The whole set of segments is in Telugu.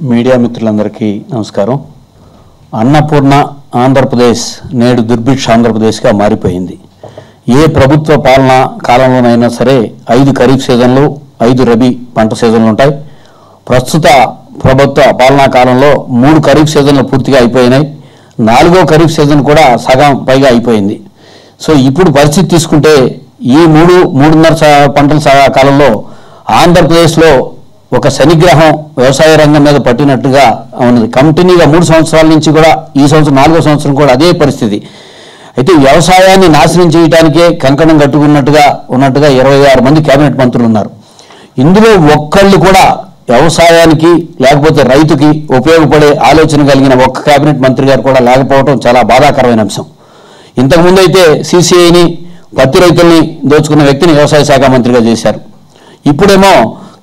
మీడియా మిత్రులందరికీ నమస్కారం. అన్నపూర్ణ ఆంధ్రప్రదేశ్ నేడు దుర్భిక్ష ఆంధ్రప్రదేశ్గా మారిపోయింది. ఏ ప్రభుత్వ పాలన కాలంలోనైనా సరే 5 ఖరీఫ్ సీజన్లు 5 రబీ పంట సీజన్లు ఉంటాయి. ప్రస్తుత ప్రభుత్వ పాలనా కాలంలో 3 ఖరీఫ్ సీజన్లు పూర్తిగా అయిపోయినాయి. 4వ ఖరీఫ్ సీజన్ కూడా సగం పైగా అయిపోయింది. సో ఇప్పుడు పరిస్థితి తీసుకుంటే ఈ 3.5 పంటల కాలంలో ఆంధ్రప్రదేశ్లో ఒక శనిగ్రహం వ్యవసాయ రంగం మీద పట్టినట్టుగా ఉన్నది. కంటిన్యూగా 3 సంవత్సరాల నుంచి కూడా ఈ సంవత్సరం 4వ సంవత్సరం కూడా అదే పరిస్థితి. అయితే వ్యవసాయాన్ని నాశనం చేయడానికే కంకణం కట్టుకున్నట్టుగా 26 మంది కేబినెట్ మంత్రులు ఉన్నారు. ఇందులో ఒక్కళ్ళు కూడా వ్యవసాయానికి లేకపోతే రైతుకి ఉపయోగపడే ఆలోచన కలిగిన ఒక్క కేబినెట్ మంత్రి గారు కూడా లేకపోవడం చాలా బాధాకరమైన అంశం. ఇంతకుముందు అయితే CCIని పత్తి రైతుల్ని దోచుకున్న వ్యక్తిని వ్యవసాయ శాఖ మంత్రిగా చేశారు. ఇప్పుడేమో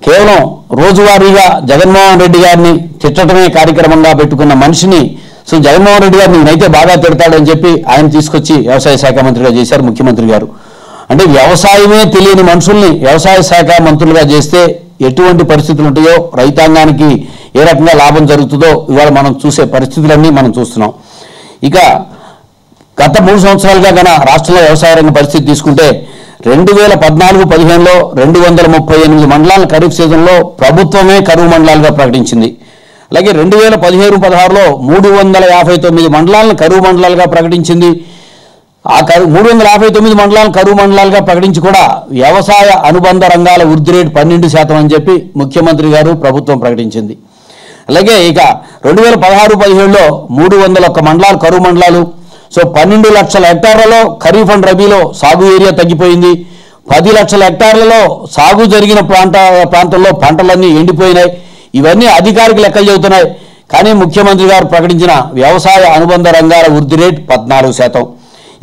కేవలం రోజువారీగా జగన్మోహన్ రెడ్డి గారిని తిట్టడమే కార్యక్రమంగా పెట్టుకున్న మనిషిని జగన్మోహన్ రెడ్డి గారిని నేనైతే బాగా తిడతాడని చెప్పి ఆయన తీసుకొచ్చి వ్యవసాయ శాఖ మంత్రిగా చేశారు ముఖ్యమంత్రి గారు. అంటే వ్యవసాయమే తెలియని మనుషుల్ని వ్యవసాయ శాఖ మంత్రులుగా చేస్తే ఎటువంటి పరిస్థితులు ఉంటాయో, రైతాంగానికి ఏ రకంగా లాభం జరుగుతుందో ఇవాళ మనం చూసే పరిస్థితులన్నీ మనం చూస్తున్నాం. ఇక గత 3 సంవత్సరాలుగా గన రాష్ట్రంలో వ్యవసాయ రంగ పరిస్థితి తీసుకుంటే 2014-15లో 238 మండలాలను ఖరీఫ్ సీజన్లో ప్రభుత్వమే కరువు మండలాలుగా ప్రకటించింది. అలాగే 2017-16లో 359 మండలాలను కరువు మండలాలుగా ప్రకటించింది. ఆ 359 మండలాలను కరువు మండలాలుగా ప్రకటించి కూడా వ్యవసాయ అనుబంధ రంగాల వృద్ధి రేటు 12% అని చెప్పి ముఖ్యమంత్రి గారు ప్రభుత్వం ప్రకటించింది. అలాగే ఇక 2016-17లో 301 మండలాలు కరువు మండలాలు. సో 12 లక్షల హెక్టార్లలో ఖరీఫ్ అండ్ రబీలో సాగు ఏరియా తగ్గిపోయింది. 10 లక్షల హెక్టార్లలో సాగు జరిగిన ప్రాంతంలో పంటలన్నీ ఎండిపోయినాయి. ఇవన్నీ అధికారిక లెక్కలు చెబుతున్నాయి. కానీ ముఖ్యమంత్రి గారు ప్రకటించిన వ్యవసాయ అనుబంధ రంగాల వృద్ధి రేటు 14%.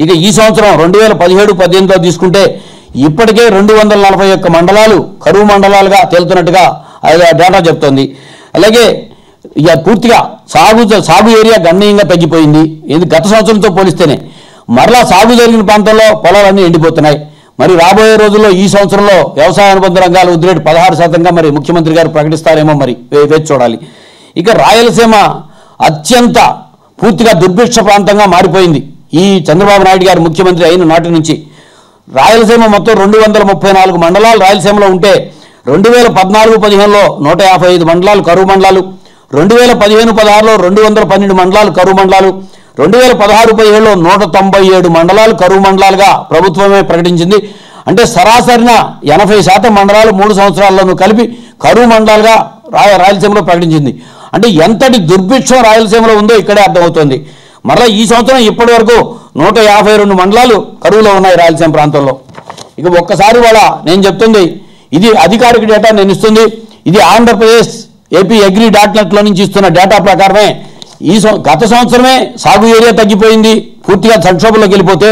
ఇక ఈ సంవత్సరం 2017-18తో తీసుకుంటే ఇప్పటికే 241 మండలాలు కరువు మండలాలుగా తేలుతున్నట్టుగా డేటా చెప్తోంది. అలాగే ఇక పూర్తిగా సాగు ఏరియా గణనీయంగా తగ్గిపోయింది. ఇది గత సంవత్సరంతో పోలిస్తేనే. మరలా సాగు జరిగిన ప్రాంతంలో పొలాలన్నీ ఎండిపోతున్నాయి. మరి రాబోయే రోజుల్లో ఈ సంవత్సరంలో వ్యవసాయ అనుబంధ రంగాల వృద్ధి రేటు 16%గా మరి ముఖ్యమంత్రి గారు ప్రకటిస్తారేమో, మరి వేచి చూడాలి. ఇక రాయలసీమ అత్యంత పూర్తిగా దుర్భిక్ష ప్రాంతంగా మారిపోయింది. ఈ చంద్రబాబు నాయుడు గారు ముఖ్యమంత్రి అయిన నాటి నుంచి రాయలసీమ మొత్తం 234 మండలాలు రాయలసీమలో ఉంటే 2014-15లో 155 మండలాలు కరువు మండలాలు, 2015-16లో 212 మండలాలు కరువు మండలాలు, 2016-17లో 197 మండలాలు కరువు మండలాలుగా ప్రభుత్వమే ప్రకటించింది. అంటే సరాసరిన 80% మండలాలు 3 సంవత్సరాల్లోనూ కలిపి కరువు మండలాలుగా రాయలసీమలో ప్రకటించింది. అంటే ఎంతటి దుర్భిక్షం రాయలసీమలో ఉందో ఇక్కడే అర్థమవుతుంది. మరలా ఈ సంవత్సరం ఇప్పటి వరకు 152 మండలాలు కరువులో ఉన్నాయి రాయలసీమ ప్రాంతంలో. ఇక ఒక్కసారి వాళ్ళ నేను చెప్తుంది, ఇది అధికారిక డేటా నేను ఇస్తుంది. ఇది ఆంధ్రప్రదేశ్ ఏపీ అగ్రి డాట్ నెట్లో నుంచి ఇస్తున్న డేటా ప్రకారమే గత సంవత్సరమే సాగు ఏరియా తగ్గిపోయింది, పూర్తిగా సంక్షోభంలోకి వెళ్ళిపోతే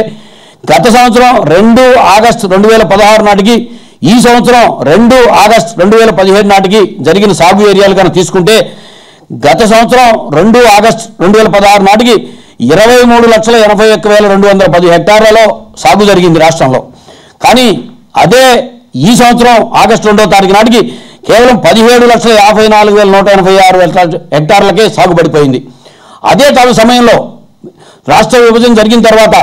గత సంవత్సరం 2 ఆగస్టు 2016 నాటికి ఈ సంవత్సరం 2 ఆగస్టు 2017 నాటికి జరిగిన సాగు ఏరియాలు కనుక తీసుకుంటే గత సంవత్సరం 2 ఆగస్టు 2016 నాటికి 23,81,210 హెక్టార్లలో సాగు జరిగింది రాష్ట్రంలో. కానీ అదే ఈ సంవత్సరం ఆగస్టు 2వ తారీఖు నాటికి కేవలం 17,54,186 హెక్టార్లకే సాగుబడిపోయింది. అదే సమయంలో రాష్ట్ర విభజన జరిగిన తర్వాత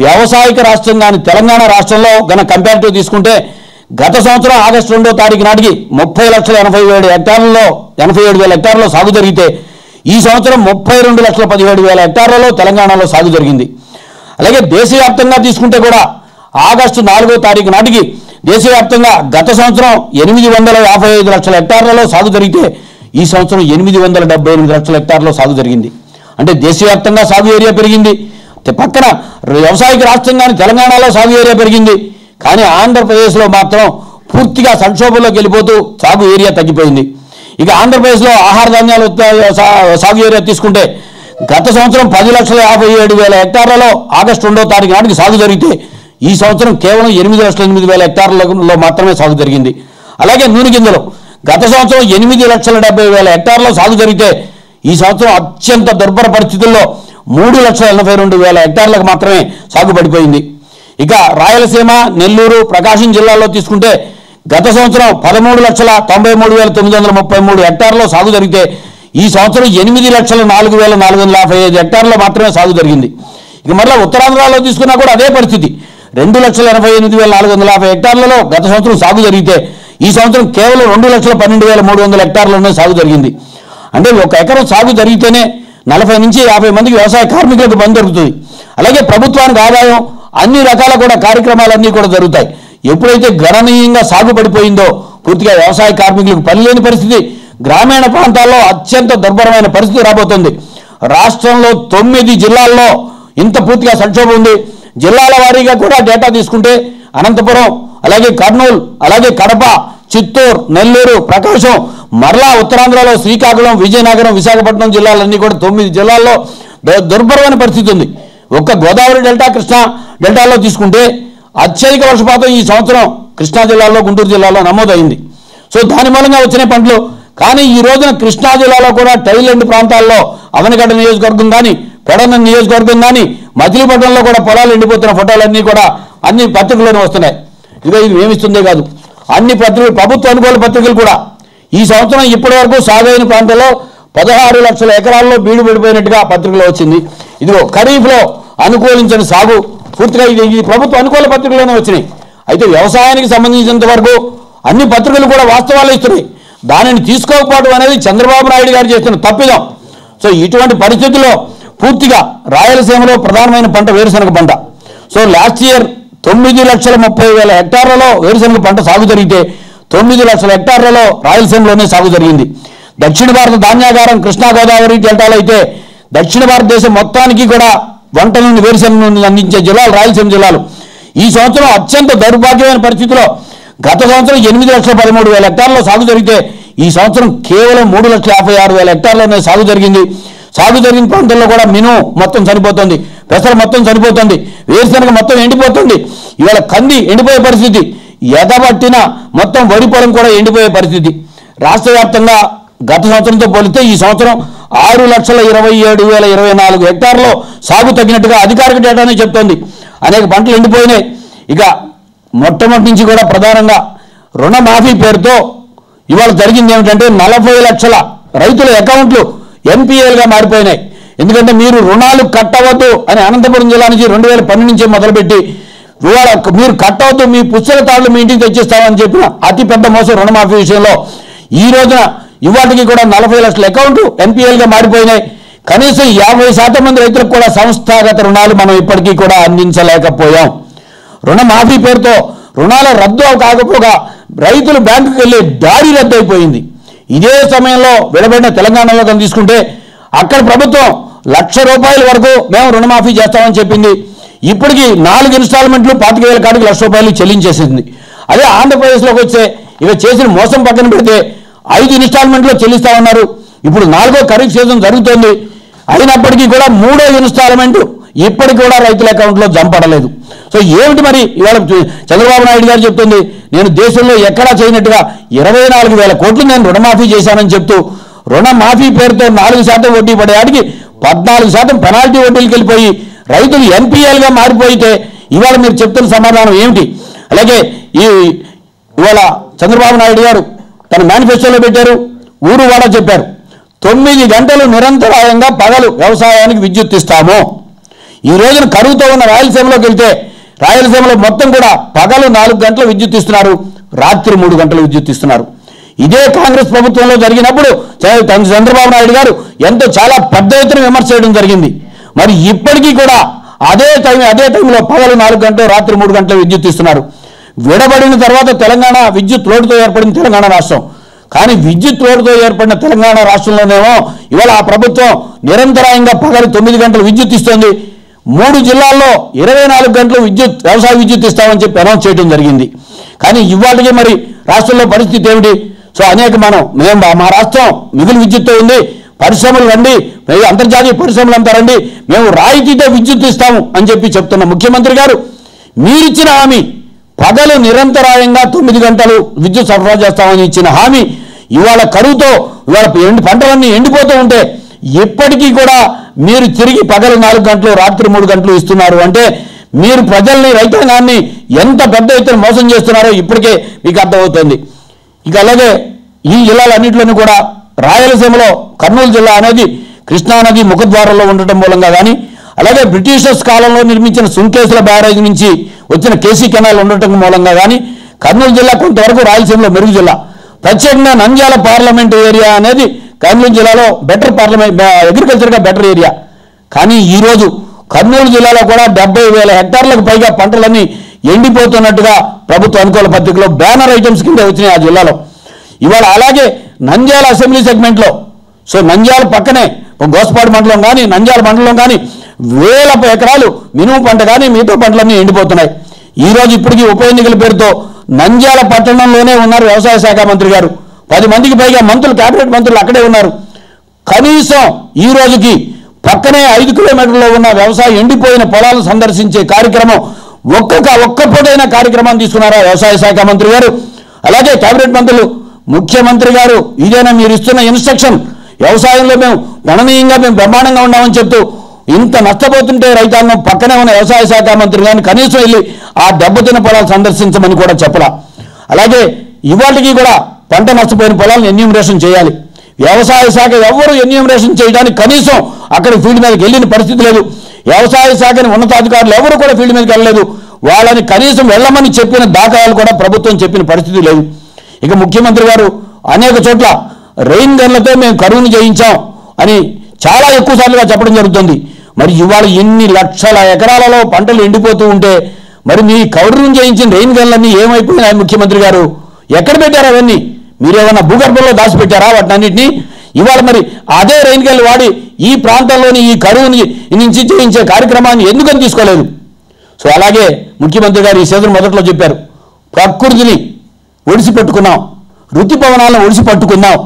వ్యవసాయక రాష్ట్రంగాని తెలంగాణ రాష్ట్రంలో గన కంపారిటివ్ తీసుకుంటే గత సంవత్సరం ఆగస్టు 2వ తారీఖు నాటికి 30,87,000 హెక్టార్లలో 87,000 హెక్టార్లలో సాగు జరిగితే ఈ సంవత్సరం 32,17,000 హెక్టార్లలో తెలంగాణలో సాగు జరిగింది. అలాగే దేశవ్యాప్తంగా తీసుకుంటే కూడా ఆగస్టు 4వ తారీఖు నాటికి దేశవ్యాప్తంగా గత సంవత్సరం 855 లక్షల హెక్టార్లలో సాగు జరిగితే ఈ సంవత్సరం 878 లక్షల హెక్టార్లలో సాగు జరిగింది. అంటే దేశవ్యాప్తంగా సాగు ఏరియా పెరిగింది. పక్కన వ్యవసాయక రాష్ట్రంగాని తెలంగాణలో సాగు ఏరియా పెరిగింది. కానీ ఆంధ్రప్రదేశ్లో మాత్రం పూర్తిగా సంక్షోభంలోకి వెళ్ళిపోతూ సాగు ఏరియా తగ్గిపోయింది. ఇక ఆంధ్రప్రదేశ్లో ఆహార ధాన్యాలు సాగు ఏరియా తీసుకుంటే గత సంవత్సరం 10,57,000 హెక్టార్లలో ఆగస్టు 2వ తారీఖు నాటికి సాగు జరిగితే ఈ సంవత్సరం కేవలం 8,08,000 హెక్టార్లలో మాత్రమే సాగు జరిగింది. అలాగే నూనె గింజలు గత సంవత్సరం 8,70,000 హెక్టార్లో సాగు జరిగితే ఈ సంవత్సరం అత్యంత దుర్భర పరిస్థితుల్లో 3,82,000 హెక్టార్లకు మాత్రమే సాగుబడిపోయింది. ఇక రాయలసీమ, నెల్లూరు, ప్రకాశం జిల్లాల్లో తీసుకుంటే గత సంవత్సరం 13,93,933 హెక్టార్లలో సాగు జరిగితే ఈ సంవత్సరం 8,04,455 హెక్టార్లలో మాత్రమే సాగు జరిగింది. ఇక మరలా ఉత్తరాంధ్రలో తీసుకున్నా కూడా అదే పరిస్థితి. 2,88,450 హెక్టార్లలో గత సంవత్సరం సాగు జరిగితే ఈ సంవత్సరం కేవలం 2,12,300 హెక్టార్లలోనే సాగు జరిగింది. అంటే ఒక ఎకరం సాగు జరిగితేనే 40 నుంచి 50 మందికి వ్యవసాయ కార్మికులకు పని దొరుకుతుంది. అలాగే ప్రభుత్వానికి ఆదాయం, అన్ని రకాల కూడా కార్యక్రమాలన్నీ కూడా జరుగుతాయి. ఎప్పుడైతే గణనీయంగా సాగు పడిపోయిందో పూర్తిగా వ్యవసాయ కార్మికులకు పని లేని పరిస్థితి, గ్రామీణ ప్రాంతాల్లో అత్యంత దుర్భరమైన పరిస్థితి రాబోతుంది. రాష్ట్రంలో 9 జిల్లాల్లో ఇంత పూర్తిగా సంక్షోభం ఉంది. జిల్లాల వారీగా కూడా డేటా తీసుకుంటే అనంతపురం, అలాగే కర్నూలు, అలాగే కడప, చిత్తూరు, నెల్లూరు, ప్రకాశం, మరలా ఉత్తరాంధ్రలో శ్రీకాకుళం, విజయనగరం, విశాఖపట్నం జిల్లాలన్నీ కూడా 9 జిల్లాల్లో దుర్భరమైన పరిస్థితి ఉంది. ఒక్క గోదావరి డెల్టా, కృష్ణా డెల్టాలో తీసుకుంటే అత్యధిక వర్షపాతం ఈ సంవత్సరం కృష్ణా జిల్లాలో, గుంటూరు జిల్లాలో నమోదైంది. సో దాని మూలంగా వచ్చిన పంటలు. కానీ ఈ రోజున కృష్ణా జిల్లాలో కూడా టైలెండ్ ప్రాంతాల్లో అవనగడ్డ నియోజకవర్గం కానీ, పెడన నియోజకవర్గం కానీ, మచిలీపట్నంలో కూడా పొలాలు ఎండిపోతున్న ఫోటోలన్నీ కూడా అన్ని పత్రికల్లోనే వస్తున్నాయి. ఇది ఏమిస్తుందే కాదు, అన్ని పత్రికలు, ప్రభుత్వ అనుకూల పత్రికలు కూడా ఈ సంవత్సరం ఇప్పటి వరకు సాగైన ప్రాంతంలో 16 లక్షల ఎకరాల్లో బీడు పడిపోయినట్టుగా పత్రికలో వచ్చింది. ఇదిగో ఖరీఫ్లో అనుకూలించని సాగు పూర్తిగా ఇది ప్రభుత్వ అనుకూల పత్రికలోనే వచ్చినాయి. అయితే వ్యవసాయానికి సంబంధించినంత వరకు అన్ని పత్రికలు కూడా వాస్తవాలు ఇస్తున్నాయి. దానిని తీసుకోకపోవడం అనేది చంద్రబాబు నాయుడు గారు చేస్తున్న తప్పిదం. సో ఇటువంటి పరిస్థితుల్లో పూర్తిగా రాయలసీమలో ప్రధానమైన పంట వేరుశనగ పంట. సో లాస్ట్ ఇయర్ 9,30,000 హెక్టార్లలో వేరుశనగ పంట సాగు జరిగితే 9 లక్షల హెక్టార్లలో రాయలసీమలోనే సాగు జరిగింది. దక్షిణ భారత ధాన్యాగారం కృష్ణా గోదావరి డెల్టాలో అయితే దక్షిణ భారతదేశం మొత్తానికి కూడా వంట నుండి వేరుశనగ నుండి అందించే జిల్లాలు రాయలసీమ జిల్లాలు. ఈ సంవత్సరం అత్యంత దౌర్భాగ్యమైన పరిస్థితిలో గత సంవత్సరం 8,13,000 హెక్టార్లలో సాగు జరిగితే ఈ సంవత్సరం కేవలం 3,56,000 హెక్టార్లోనే సాగు జరిగింది. సాగు జరిగిన ప్రాంతంలో కూడా మినుము మొత్తం చనిపోతుంది, పెసర మొత్తం చనిపోతుంది, వేరుశనగ మొత్తం ఎండిపోతుంది. ఇవాళ కంది ఎండిపోయే పరిస్థితి, ఎదబట్టిన మొత్తం వరి పొలం కూడా ఎండిపోయే పరిస్థితి. రాష్ట్ర వ్యాప్తంగా గత సంవత్సరంతో పోలిస్తే ఈ సంవత్సరం 6,27,024 హెక్టార్లో సాగు తగ్గినట్టుగా అధికారిక డేటానే చెప్తోంది. అనేక పంటలు ఎండిపోయినాయి. ఇక మొట్టమొదటి నుంచి కూడా ప్రధానంగా రుణమాఫీ పేరుతో ఇవాళ జరిగింది ఏమిటంటే 40 లక్షల రైతుల అకౌంట్లు ఎన్పిఎల్గా మారిపోయినాయి. ఎందుకంటే మీరు రుణాలు కట్టవద్దు అని అనంతపురం జిల్లా నుంచి 2012 నుంచే మొదలుపెట్టి ఇవాళ మీరు కట్టవద్దు, మీ పుస్తక తాళ్లు మీ ఇంటికి తెచ్చిస్తామని చెప్పిన అతిపెద్ద మోసం రుణమాఫీ విషయంలో ఈ రోజున ఇవాటికి కూడా 40 లక్షల అకౌంట్లు ఎన్పిఎల్గా మారిపోయినాయి. కనీసం 50% మంది రైతులకు కూడా సంస్థాగత రుణాలు మనం ఇప్పటికీ కూడా అందించలేకపోయాం. రుణమాఫీ పేరుతో రుణాల రద్దు కాకపోగా రైతులు బ్యాంకుకి వెళ్ళే దారి రద్దు అయిపోయింది. ఇదే సమయంలో వెలువడిన తెలంగాణలో కానీ తీసుకుంటే అక్కడ ప్రభుత్వం ₹1,00,000 వరకు మేము రుణమాఫీ చేస్తామని చెప్పింది. ఇప్పటికీ 4 ఇన్స్టాల్మెంట్లు 25,000 కాడికి ₹1,00,000 చెల్లించేసింది. అదే ఆంధ్రప్రదేశ్లోకి వచ్చే ఇక చేసిన మోసం పక్కన పెడితే 5 ఇన్స్టాల్మెంట్లో చెల్లిస్తామన్నారు. ఇప్పుడు 4వ ఖరీఫ్ సీజన్ జరుగుతోంది. అయినప్పటికీ కూడా 3వ ఇన్స్టాల్మెంట్ ఇప్పటికి కూడా రైతుల అకౌంట్లో జంపడలేదు. సో ఏమిటి మరి ఇవాళ చంద్రబాబు నాయుడు గారు చెప్తుంది, నేను దేశంలో ఎక్కడా చేయనట్టుగా 24,000 కోట్లు నేను రుణమాఫీ చేశానని చెప్తూ రుణమాఫీ పేరుతో 4% వడ్డీ పడేవాడికి 14% పెనాల్టీ వడ్డీలకు వెళ్ళిపోయి రైతులు ఎన్పిఎల్గా మారిపోయితే ఇవాళ మీరు చెప్తున్న సమాధానం ఏమిటి? అలాగే ఇవాళ చంద్రబాబు నాయుడు గారు తన మేనిఫెస్టోలో పెట్టారు, ఊరు వాడ చెప్పారు, 9 గంటలు నిరంతరాయంగా పగలు వ్యవసాయానికి విద్యుత్ ఇస్తాము. ఈ రోజున కరువుతో ఉన్న రాయలసీమలోకి వెళ్తే రాయలసీమలో మొత్తం కూడా పగలు 4 గంటలు విద్యుత్ ఇస్తున్నారు, రాత్రి 3 గంటలు విద్యుత్ ఇస్తున్నారు. ఇదే కాంగ్రెస్ ప్రభుత్వంలో జరిగినప్పుడు చంద్రబాబు నాయుడు గారు ఎంతో చాలా పెద్ద ఎత్తున విమర్శ చేయడం జరిగింది. మరి ఇప్పటికీ కూడా అదే టైంలో పగలు 4 గంటలు, రాత్రి 3 గంటలు విద్యుత్ ఇస్తున్నారు. విడబడిన తర్వాత తెలంగాణ విద్యుత్ లోటుతో ఏర్పడిన తెలంగాణ రాష్ట్రం. కానీ విద్యుత్ లోటుతో ఏర్పడిన తెలంగాణ రాష్ట్రంలోనేమో ఇవాళ ఆ ప్రభుత్వం నిరంతరాయంగా పగలు 9 గంటలు విద్యుత్ ఇస్తోంది. 3 జిల్లాల్లో 24 గంటలు వ్యవసాయ విద్యుత్ ఇస్తామని చెప్పి అనౌన్స్ చేయడం జరిగింది. కానీ ఇవాళకి మరి రాష్ట్రంలో పరిస్థితి ఏమిటి? సో మేము మా రాష్ట్రం మిగులు విద్యుత్తో ఉంది, పరిశ్రమలు రండి, అంతర్జాతీయ పరిశ్రమలు అంతా రండి, మేము రాయితీతో విద్యుత్ ఇస్తాము అని చెప్పి చెప్తున్న ముఖ్యమంత్రి గారు మీరిచ్చిన హామీ పగలు నిరంతరాయంగా 9 గంటలు విద్యుత్ సరఫరా చేస్తామని ఇచ్చిన హామీ ఇవాళ కరువుతో ఇవాళ పంటలన్నీ ఎండిపోతూ ఉంటే ఇప్పటికీ కూడా మీరు తిరిగి పగలు 4 గంటలు, రాత్రి 3 గంటలు ఇస్తున్నారు అంటే మీరు ప్రజల్ని, రైతాంగాన్ని ఎంత పెద్ద ఎత్తున మోసం చేస్తున్నారో ఇప్పటికే మీకు అర్థమవుతుంది. ఇక అలాగే ఈ జిల్లాలన్నింటిలోనూ కూడా రాయలసీమలో కర్నూలు జిల్లా అనేది కృష్ణానది ముఖద్వారంలో ఉండటం మూలంగా కానీ, అలాగే బ్రిటిషర్స్ కాలంలో నిర్మించిన సుంకేసుల బ్యారేజ్ నుంచి వచ్చిన కేసీ కెనాల్ ఉండటం మూలంగా కానీ కర్నూలు జిల్లా కొంతవరకు రాయలసీమలో మెరుగు జిల్లా. ప్రత్యేకంగా నంద్యాల పార్లమెంట్ ఏరియా అనేది కర్నూలు జిల్లాలో బెటర్ అగ్రికల్చర్గా బెటర్ ఏరియా. కానీ ఈరోజు కర్నూలు జిల్లాలో కూడా 70,000 హెక్టార్లకు పైగా పంటలన్నీ ఎండిపోతున్నట్టుగా ప్రభుత్వ అనుకూల పత్రికలో బ్యానర్ ఐటమ్స్ కింద వచ్చినాయి ఆ జిల్లాలో. ఇవాళ అలాగే నంద్యాల అసెంబ్లీ సెగ్మెంట్లో, సో నంద్యాల పక్కనే గోస్పాడు మండలం కానీ నంద్యాల మండలం కానీ 1000 ఎకరాలు మినుము పంట కానీ మిగతా పంటలన్నీ ఎండిపోతున్నాయి. ఈరోజు ఇప్పటికీ ఉప ఎన్నికల పేరుతో నంద్యాల పట్టణంలోనే ఉన్నారు వ్యవసాయ శాఖ మంత్రి గారు. 10 మందికి పైగా మంత్రులు, కేబినెట్ మంత్రులు అక్కడే ఉన్నారు. కనీసం ఈ రోజుకి పక్కనే 5 కిలోమీటర్లో ఉన్న వ్యవసాయ ఎండిపోయిన పొలాలను సందర్శించే కార్యక్రమం ఒక్క పూటైన కార్యక్రమాన్ని తీసుకున్నారా వ్యవసాయ శాఖ మంత్రి గారు? అలాగే కేబినెట్ మంత్రులు, ముఖ్యమంత్రి గారు ఇదేనా మీరు ఇస్తున్న ఇన్స్ట్రక్షన్? వ్యవసాయంలో మేము గణనీయంగా బ్రహ్మాండంగా ఉన్నామని చెప్తూ ఇంత నష్టపోతుంటే రైతాంగం పక్కనే ఉన్న వ్యవసాయ శాఖ మంత్రి గారిని కనీసం వెళ్ళి ఆ దెబ్బతిన్న పొలాలు సందర్శించమని కూడా చెప్పలా. అలాగే ఇవాటికి కూడా పంట నష్టపోయిన పొలాలను ఎన్యూమరేషన్ చేయాలి. వ్యవసాయ శాఖ ఎవరు ఎన్యూమరేషన్ చేయడానికి కనీసం అక్కడ ఫీల్డ్ మీదకి వెళ్ళిన పరిస్థితి లేదు. వ్యవసాయ శాఖని ఉన్నతాధికారులు ఎవరు కూడా ఫీల్డ్ మీదకి వెళ్ళలేదు. వాళ్ళని కనీసం వెళ్ళమని చెప్పిన దాఖలాలు కూడా ప్రభుత్వం చెప్పిన పరిస్థితి లేదు. ఇక ముఖ్యమంత్రి గారు అనేక చోట్ల రెయిన్ గన్లతో మేము కరువును జయించాం అని చాలా ఎక్కువ సార్లుగా చెప్పడం జరుగుతుంది. మరి ఇవాళ ఎన్ని లక్షల ఎకరాలలో పంటలు ఎండిపోతూ ఉంటే మరి మీ కరువును జయించిన రెయిన్ గన్లన్నీ ఏమైపోయినాయి ముఖ్యమంత్రి గారు? ఎక్కడ పెట్టారు అవన్నీ? మీరేమన్నా భూగర్భంలో దాచిపెట్టారా వాటినన్నింటినీ? ఇవాళ మరి అదే రెయిన్ గన్లు వాడి ఈ ప్రాంతంలోని ఈ కరువుని నుంచి జయించే కార్యక్రమాన్ని ఎందుకని తీసుకోలేదు? సో అలాగే ముఖ్యమంత్రి గారు ఈ సీజన్ మొదట్లో చెప్పారు, ప్రకృతిని ఒడిసిపెట్టుకున్నాం, ఋతుపవనాలను ఒడిసిపట్టుకున్నాం.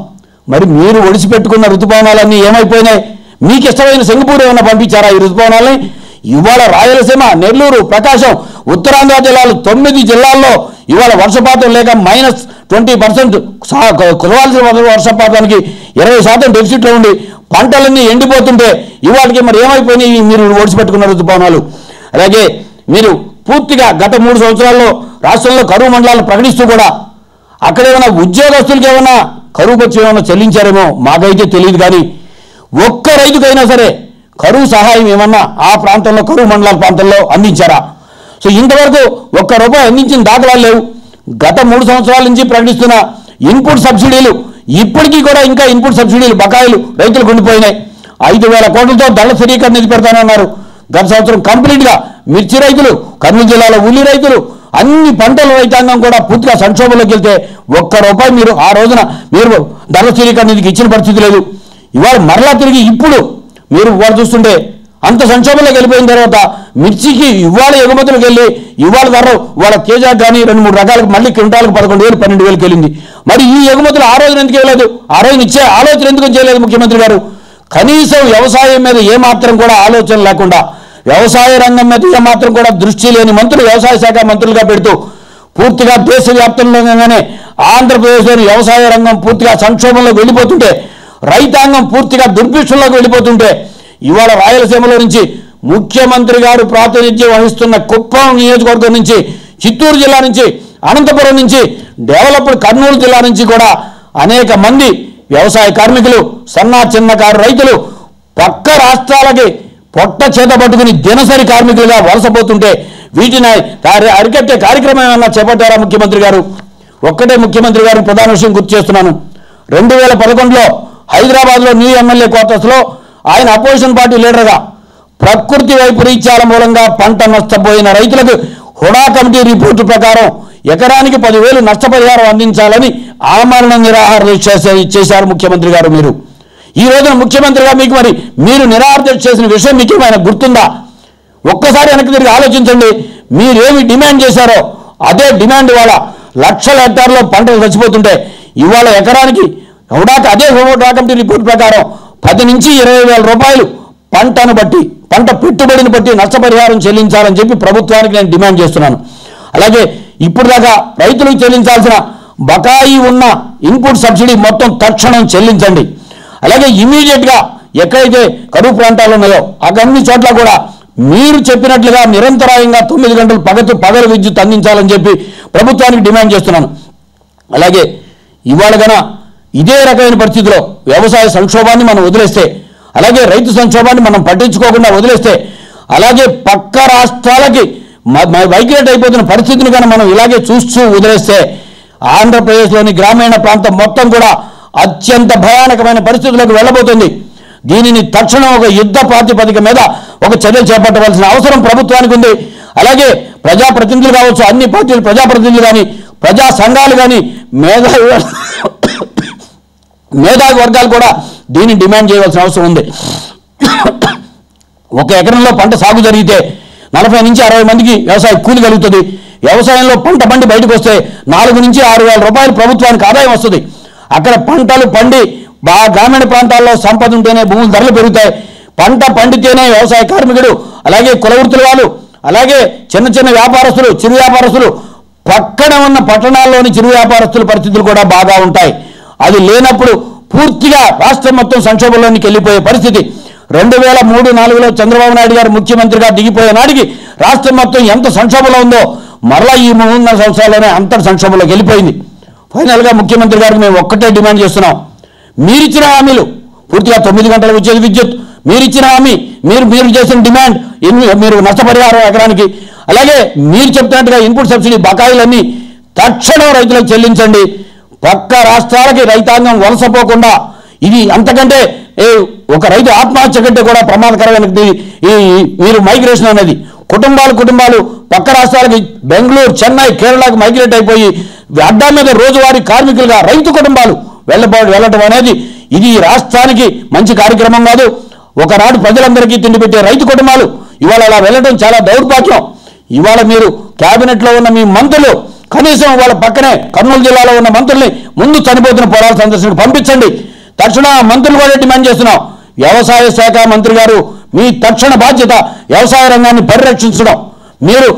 మరి మీరు ఒడిసిపెట్టుకున్న ఋతుపవనాలన్నీ ఏమైపోయినాయి? మీకు ఇష్టమైన సింగపూర్ ఏమైనా పంపించారా ఈ ఋతుపవనాలని? ఇవాళ రాయలసీమ, నెల్లూరు, ప్రకాశం, ఉత్తరాంధ్ర జిల్లాలు 9 జిల్లాల్లో ఇవాళ వర్షపాతం లేక -20% కురవాల్సిన వర్షపాతానికి 20% డెఫిసిట్లో ఉండి పంటలన్నీ ఎండిపోతుంటే ఇవాళకి మరి ఏమైపోయినాయి మీరు ఒడిసిపెట్టుకున్న ఋతుపవనాలు? అలాగే మీరు పూర్తిగా గత 3 సంవత్సరాల్లో రాష్ట్రంలో కరువు మండలాలు ప్రకటిస్తూ కూడా అక్కడ ఏమైనా ఉద్యోగస్తులకి ఏమైనా కరువు వచ్చి ఏమైనా చెల్లించారేమో మాకైతే తెలియదు. కానీ ఒక్క రైతుకైనా సరే కరువు సహాయం ఏమన్నా ఆ ప్రాంతంలో కరువు మండలాల ప్రాంతంలో అందించారా? సో ఇంతవరకు ₹1 అందించిన దాఖలాలు లేవు. గత 3 సంవత్సరాల నుంచి ప్రకటిస్తున్న ఇన్పుట్ సబ్సిడీలు ఇప్పటికీ కూడా ఇంకా ఇన్పుట్ సబ్సిడీలు బకాయిలు రైతులకు ఉండిపోయినాయి. 5,000 కోట్లతో దళ స్థిరీకరణ నిధి పెడతానన్నారు. గత సంవత్సరం కంప్లీట్గా మిర్చి రైతులు, కర్నూలు జిల్లాలో ఉల్లి రైతులు, అన్ని పంటల రైతాంగం కూడా పూర్తిగా సంక్షోభంలోకి వెళ్తే ₹1 మీరు ఆ రోజున మీరు దళ స్థిరీకరణ నిధికి ఇచ్చిన పరిస్థితి లేదు. ఇవాళ మరలా తిరిగి ఇప్పుడు మీరు ఇవాళ చూస్తుంటే అంత సంక్షోభంలోకి వెళ్ళిపోయిన తర్వాత మిర్చికి ఇవాళ ఎగుమతులకు వెళ్ళి ఇవాళ ధర ఇవాళ కేజాకి కానీ 2-3 రకాలకు మళ్ళీ క్వింటాలకు 11,000 12,000 వెళ్ళింది. మరి ఈ ఎగుమతులు ఆ రోజున ఎందుకు వెళ్ళలేదు? ఆ రోజున ఇచ్చే ఆలోచన ఎందుకు చేయలేదు ముఖ్యమంత్రి గారు? కనీసం వ్యవసాయం మీద ఏమాత్రం కూడా ఆలోచన లేకుండా, వ్యవసాయ రంగం మీద ఏమాత్రం కూడా దృష్టి లేని మంత్రులు వ్యవసాయ శాఖ మంత్రులుగా పెడుతూ పూర్తిగా దేశవ్యాప్తంగానే ఆంధ్రప్రదేశ్లోని వ్యవసాయ రంగం పూర్తిగా సంక్షోభంలోకి వెళ్ళిపోతుంటే, రైతాంగం పూర్తిగా దుర్భిక్షంలోకి వెళ్ళిపోతుంటే ఇవాళ రాయలసీమలో నుంచి ముఖ్యమంత్రి గారు ప్రాతినిధ్యం వహిస్తున్న కుప్పం నియోజకవర్గం నుంచి, చిత్తూరు జిల్లా నుంచి, అనంతపురం నుంచి, డెవలప్డ్ కర్నూలు జిల్లా నుంచి కూడా అనేక మంది వ్యవసాయ కార్మికులు, చిన్నకారు రైతులు పక్క రాష్ట్రాలకి పొట్ట చేత పట్టుకుని దినసరి కార్మికులుగా వలసపోతుంటే వీటిని అరికట్టే కార్యక్రమం ఏమన్నా చేపట్టారా ముఖ్యమంత్రి గారు? ఒక్కటే ముఖ్యమంత్రి గారిని ప్రధాన విషయం గుర్తు చేస్తున్నాను. 2011లో హైదరాబాద్లో న్యూ ఎమ్మెల్యే క్వార్టర్స్లో ఆయన అపోజిషన్ పార్టీ లీడర్గా ప్రకృతి వైపరీత్యాల మూలంగా పంట నష్టపోయిన రైతులకు హుడా కమిటీ రిపోర్టు ప్రకారం ఎకరానికి 10,000 నష్టపరిహారం అందించాలని ఆమరణ నిరాహార చేశారు ముఖ్యమంత్రి గారు. మీరు ఈ రోజున ముఖ్యమంత్రిగా మీకు మరి మీరు నిరాహార చేసిన విషయం మీకు ఏమైనా గుర్తుందా? ఒక్కసారి వెనక్కి తిరిగి ఆలోచించండి. మీరేమి డిమాండ్ చేశారో అదే డిమాండ్ ఇవాళ లక్షల హెక్టార్లో పంటలు చచ్చిపోతుంటే ఇవాళ ఎకరానికి అదే హుడా కమిటీ రిపోర్ట్ ప్రకారం 10 నుంచి 20,000 రూపాయలు పంటను బట్టి, పంట పెట్టుబడిని బట్టి నష్టపరిహారం చెల్లించాలని చెప్పి ప్రభుత్వానికి నేను డిమాండ్ చేస్తున్నాను. అలాగే ఇప్పుడు దాకా రైతులకు చెల్లించాల్సిన బకాయి ఉన్న ఇన్పుట్ సబ్సిడీ మొత్తం తక్షణం చెల్లించండి. అలాగే ఇమీడియట్గా ఎక్కడైతే కరువు ప్రాంతాలు ఉన్నాయో అన్ని చోట్ల కూడా మీరు చెప్పినట్లుగా నిరంతరాయంగా 9 గంటలు పగలు విద్యుత్ అందించాలని చెప్పి ప్రభుత్వానికి డిమాండ్ చేస్తున్నాను. అలాగే ఇవాళ గన ఇదే రకమైన పరిస్థితిలో వ్యవసాయ సంక్షోభాన్ని మనం వదిలేస్తే, అలాగే రైతు సంక్షోభాన్ని మనం పట్టించుకోకుండా వదిలేస్తే, అలాగే పక్క రాష్ట్రాలకి వైగ్రేట్ అయిపోతున్న పరిస్థితిని కానీ మనం ఇలాగే చూస్తూ వదిలేస్తే ఆంధ్రప్రదేశ్లోని గ్రామీణ ప్రాంతం మొత్తం కూడా అత్యంత భయానకమైన పరిస్థితులకు వెళ్ళబోతుంది. దీనిని తక్షణం ఒక యుద్ధ ప్రాతిపదిక మీద ఒక చర్య చేపట్టవలసిన అవసరం ప్రభుత్వానికి ఉంది. అలాగే ప్రజాప్రతినిధులు కావచ్చు, అన్ని పార్టీల ప్రజాప్రతినిధులు కానీ, ప్రజా సంఘాలు కానీ, మేధావి వర్గాలు కూడా దీన్ని డిమాండ్ చేయవలసిన అవసరం ఉంది. ఒక ఎకరంలో పంట సాగు జరిగితే 40 నుంచి 60 మందికి వ్యవసాయ కూలి కలుగుతుంది. వ్యవసాయంలో పంట పండి బయటకు వస్తే 4 నుంచి 6 వేల రూపాయలు ప్రభుత్వానికి ఆదాయం వస్తుంది. అక్కడ పంటలు పండి గ్రామీణ ప్రాంతాల్లో సంపద ఉంటేనే భూముల ధరలు పెరుగుతాయి. పంట పండితేనే వ్యవసాయ కార్మికుడు, అలాగే కులవృత్తుల వాళ్ళు, అలాగే చిన్న చిన్న వ్యాపారస్తులు, చిరు వ్యాపారస్తులు, పక్కన ఉన్న పట్టణాల్లోని చిరు వ్యాపారస్తుల పరిస్థితులు కూడా బాగా ఉంటాయి. అది లేనప్పుడు పూర్తిగా రాష్ట్రం మొత్తం సంక్షోభంలోనికి వెళ్ళిపోయే పరిస్థితి. 2003-4లో చంద్రబాబు నాయుడు గారు ముఖ్యమంత్రిగా దిగిపోయే నాటికి రాష్ట్రం మొత్తం ఎంత సంక్షోభంలో ఉందో మరలా ఈ 3.5 సంవత్సరాల్లోనే అంతటి సంక్షోభంలోకి వెళ్ళిపోయింది. ఫైనల్గా ముఖ్యమంత్రి గారికి మేము ఒక్కటే డిమాండ్ చేస్తున్నాం. మీరిచ్చిన హామీలు పూర్తిగా 9 గంటలకు వచ్చేది విద్యుత్, మీరిచ్చిన హామీ, మీరు చేసిన డిమాండ్, మీరు నష్టపరిహారం ఎకరానికి, అలాగే మీరు చెప్తున్నట్టుగా ఇన్పుట్ సబ్సిడీ బకాయిలన్నీ తక్షణం రైతులకు చెల్లించండి. పక్క రాష్ట్రాలకి రైతాంగం వలసపోకుండా, ఇది అంతకంటే ఒక రైతు ఆత్మహత్య కంటే కూడా ప్రమాదకరమైనది ఈ మీరు మైగ్రేషన్ అనేది. కుటుంబాలు పక్క రాష్ట్రాలకి బెంగళూరు, చెన్నై, కేరళకు మైగ్రేట్ అయిపోయి అడ్డా మీద రోజువారీ కార్మికులుగా రైతు కుటుంబాలు వెళ్ళటం అనేది ఇది రాష్ట్రానికి మంచి కార్యక్రమం కాదు. ఒకనాడు ప్రజలందరికీ తిండి పెట్టే రైతు కుటుంబాలు ఇవాళ అలా వెళ్ళడం చాలా దౌర్భాగ్యం. ఇవాళ మీరు క్యాబినెట్లో ఉన్న మీ మంత్రులు కనీసం వాళ్ళ పక్కనే కర్నూలు జిల్లాలో ఉన్న మంత్రుల్ని ముందు చనిపోతున్న పొలాల సందర్శనకు పంపించండి. తక్షణ మంత్రులు కూడా డిమాండ్ చేస్తున్నాం. వ్యవసాయ శాఖ మంత్రి గారు, మీ తక్షణ బాధ్యత వ్యవసాయ రంగాన్ని పరిరక్షించడం. మీరు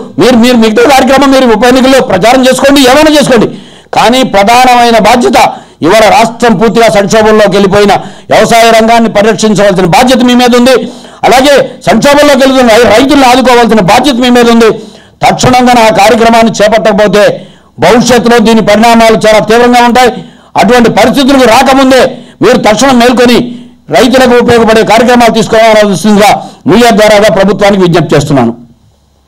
మిగతా కార్యక్రమం మీరు ఉప ఎన్నికల్లో ప్రచారం చేసుకోండి, ఏమైనా చేసుకోండి, కానీ ప్రధానమైన బాధ్యత ఇవాళ రాష్ట్రం పూర్తిగా సంక్షోభంలోకి వెళ్ళిపోయిన వ్యవసాయ రంగాన్ని పరిరక్షించవలసిన బాధ్యత మీ మీద ఉంది. అలాగే సంక్షోభంలోకి వెళ్తున్న రైతులను ఆదుకోవాల్సిన బాధ్యత మీ మీద ఉంది. తక్షణంగా ఆ కార్యక్రమాన్ని చేపట్టకపోతే భవిష్యత్తులో దీని పరిణామాలు చాలా తీవ్రంగా ఉంటాయి. అటువంటి పరిస్థితులకు రాకముందే మీరు తక్షణం మేల్కొని రైతులకు ఉపయోగపడే కార్యక్రమాలు తీసుకోవాల్సిందిగా మీడియా ద్వారాగా ప్రభుత్వానికి విజ్ఞప్తి చేస్తున్నాను.